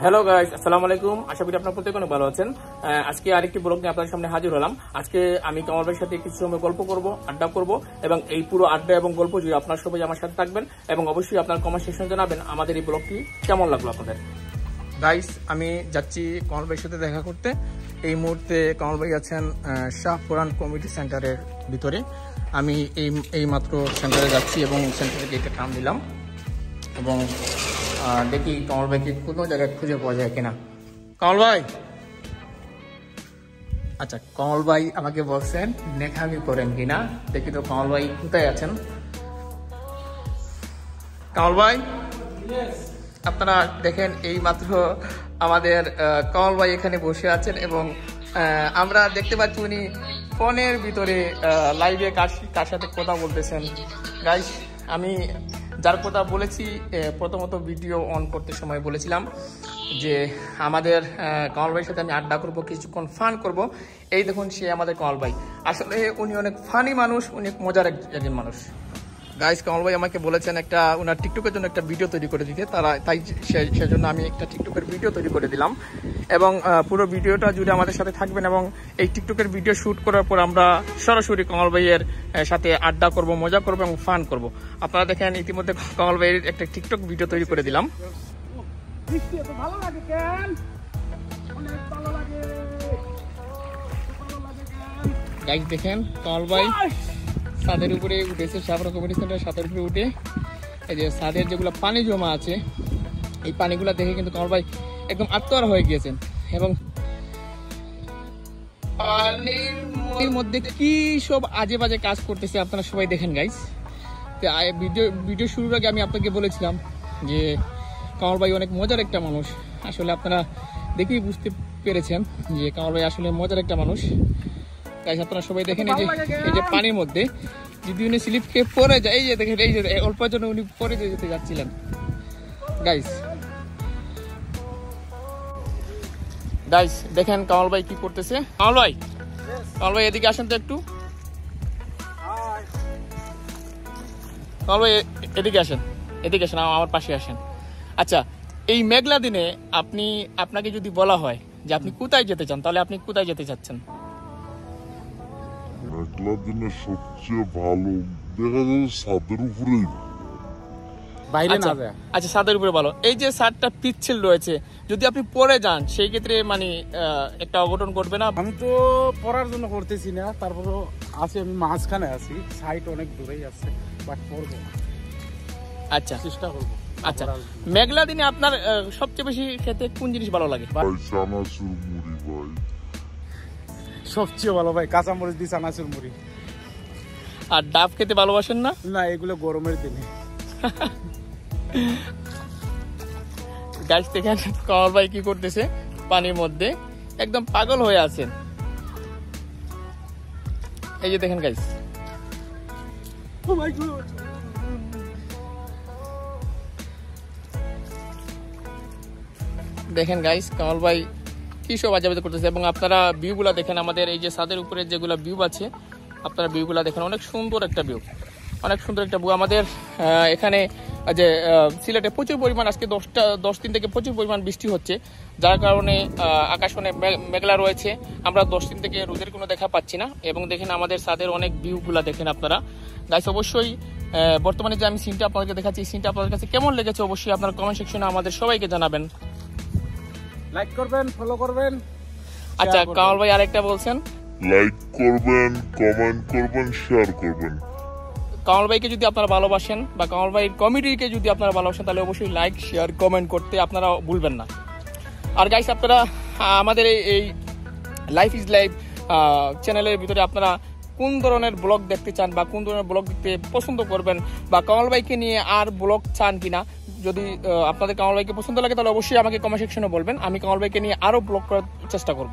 Hello guys, আসসালামু আলাইকুম। আশা করি আপনারা প্রত্যেকে অনেক ভালো আছেন। আজকে আরেকটি ব্লগ নিয়ে আপনাদের সামনে হাজির হলাম। আজকে আমি কামাল ভাইয়ের সাথে কিছু সময় গল্প করব, আড্ডা করব এবং এই পুরো আড্ডা এবং গল্প জুড়ে আপনারা সবাই আমার সাথে থাকবেন এবং অবশ্যই আপনার কমেন্ট সেকশনে জানাবেন আমাদের এই ব্লগটি কেমন লাগলো আপনাদের। গাইস, আমি যাচ্ছি কামাল ভাইয়ের সাথে দেখা করতে। এই মুহূর্তে কামাল ভাই আছেন শাহপুরান কমিউনিটি সেন্টারের ভিতরে। আমি এই মাত্র সেন্টারে যাচ্ছি এবং সেন্টারে গেটে টান দিলাম এবং দেখি কামাল ভাইকে কোনো জায়গায় খুঁজে পাওয়া যায় কিনা। কামাল ভাই, আচ্ছা কামাল ভাই আমাকে বলছেন নেখামি করেন কিনা, দেখি তো কামাল ভাই কোথায় আছেন। কামাল ভাই, আপনারা দেখেন এই মাত্র আমাদের কামাল ভাই এখানে বসে আছেন এবং আমরা দেখতে পাচ্ছি উনি ফোনের ভিতরে লাইভে কার সাথে কথা বলতেছেন। গাইস, আমি যার কথা বলেছি প্রথমত ভিডিও অন করতে সময় বলেছিলাম যে আমাদের কামাল ভাইয়ের সাথে আমি আড্ডা করবো, কিছুক্ষণ ফান করব। এই দেখুন সে আমাদের কামাল ভাই। আসলে উনি অনেক ফানি মানুষ, অনেক মজার একজন মানুষ। গাইস, কামাল ভাই আমাকে বলেছেন একটা ওনার টিকটকের জন্য একটা ভিডিও তৈরি করে দিতে, তাই সেজন্য আমি একটা টিকটকের ভিডিও তৈরি করে দিলাম এবং পুরো ভিডিওটা জুড়ে আমাদের সাথে থাকবেন এবং এই টিকটকের ভিডিও শুট করার পর আমরা সরাসরি কামাল ভাইয়ের সাথে আড্ডা করব, মজা করব এবং ফান করব। আপনারা দেখেন ইতিমধ্যে কামাল ভাইয়ের একটা টিকটক ভিডিও তৈরি করে দিলাম। গাইস দেখেন কামাল ভাই ছাদের উপরে উঠেছে, শাহপুরা কমিউনিটি সেন্টার ছাদের উপরে উঠে এই যে ছাদের যেগুলো পানি জমা আছে এই পানিগুলো দেখে কিন্তু কামাল ভাই একদম আত্মহারা হয়ে গিয়েছেন এবং পানির মধ্যে কি সব আজে বাজে কাজ করতেছে আপনারা সবাই দেখেন। গাইস, ভিডিও শুরুর আগে আমি আপনাকে বলেছিলাম যে কামাল ভাই অনেক মজার একটা মানুষ। আসলে আপনারা দেখেই বুঝতে পেরেছেন যে কামাল ভাই আসলে মজার একটা মানুষ। গাইস, আপনারা সবাই দেখেন এই যে পানির মধ্যে যদি উনি স্লিপ খেয়ে পড়ে যায়, এই যে দেখেন এই যে অল্পের জন্য উনি পড়ে যেতে যাচ্ছিলেন। গাইস দেখেন কামাল ভাই কি করতেছে। কামাল ভাই এদিকে আসেন তো একটু। কামাল ভাই এদিকে আসেন আমার পাশে আসেন। আচ্ছা, এই মেঘলা দিনে আপনাকে যদি বলা হয় যে আপনি কোথায় যেতে চান, তাহলে আপনি কোথায় যেতে চাচ্ছেন? মেঘলা দিনে সবচেয়ে ভালো দেখা যাবে ছাদের উপরেই। আচ্ছা, ছাদের উপরে ভালো। এই যে ছাদটা পিচ্ছিল রয়েছে, যদি আপনি পড়ে যান সেই ক্ষেত্রে মানে একটা অঘটন ঘটবে না? আমি তো পড়ার জন্য করতেছি না, তারপরও আছি আমি মাঝখানে আছি, সাইট অনেক দূরেই আছে, বাট পড়বো। আচ্ছা, চেষ্টা করবো। আচ্ছা, মেঘলা দিনে আপনার সবচেয়ে বেশি খেতে কোন জিনিস ভালো লাগে? চানাচুর মুড়ি ভাই সবচেয়ে ভালো ভাই, কাঁচামরিচ দিয়ে চানাচুর মুড়ি। আর ডাব খেতে ভালোবাসেন না? না, এগুলো গরমের দিনে। গাছ দেখেন কামাল ভাই কি করতেছে, পানির মধ্যে একদম পাগল হয়ে আছেন। এই যে দেখেন গাইস, দেখেন গাইস কামাল ভাই কি সব আজাবাজা করতেছে এবং আপনারা ভিউগুলা দেখেন। আমাদের এই যে ছাদের উপরে যেগুলো ভিউ আছে আপনারা ভিউগুলা দেখেন, অনেক সুন্দর একটা ভিউ, অনেক সুন্দর একটা ভিউ। আমাদের এখানে যে সিলেটে প্রচুর পরিমাণ আজকে 10 দিন থেকে প্রচুর পরিমাণ বৃষ্টি হচ্ছে, যার কারণে আকাশ অনেক মেঘলা রয়েছে। আমরা 10 দিন থেকে রোদের কোনো দেখা পাচ্ছি না এবং দেখেন আমাদের ছাদের অনেক ভিউগুলা দেখেন আপনারা। গাইস, অবশ্যই বর্তমানে যে আমি সিনটা আপনাদেরকে দেখাচ্ছি এই সিনটা আপনাদের কাছে কেমন লেগেছে অবশ্যই আপনারা কমেন্ট সেকশনে আমাদের সবাইকে জানাবেন। লাইক করবেন, ফলো করবেন। আচ্ছা কামাল ভাই আরেকটা বলছেন, লাইক করবেন, কমেন্ট করবেন, শেয়ার করবেন। কামাল ভাইকে যদি আপনারা ভালোবাসেন বা কামাল ভাইয়ের কমেডিকে যদি আপনারা ভালোবাসেন তাহলে অবশ্যই লাইক শেয়ার কমেন্ট করতে আপনারা ভুলবেন না। আর গাইস, আপনারা আমাদের এই লাইফ ইজ লাইফ চ্যানেলের ভিতরে আপনারা কোন ধরনের ব্লগ দেখতে চান বা কোন ধরনের ব্লগ দেখতে পছন্দ করবেন বা কামাল ভাইকে নিয়ে আর ব্লগ চান কিনা, যদি আপনাদের কামাল ভাইকে পছন্দ লাগে তাহলে অবশ্যই আমাকে কমেন্ট সেকশনে বলবেন। আমি কামাল ভাইকে নিয়ে আরও ব্লগ করার চেষ্টা করব।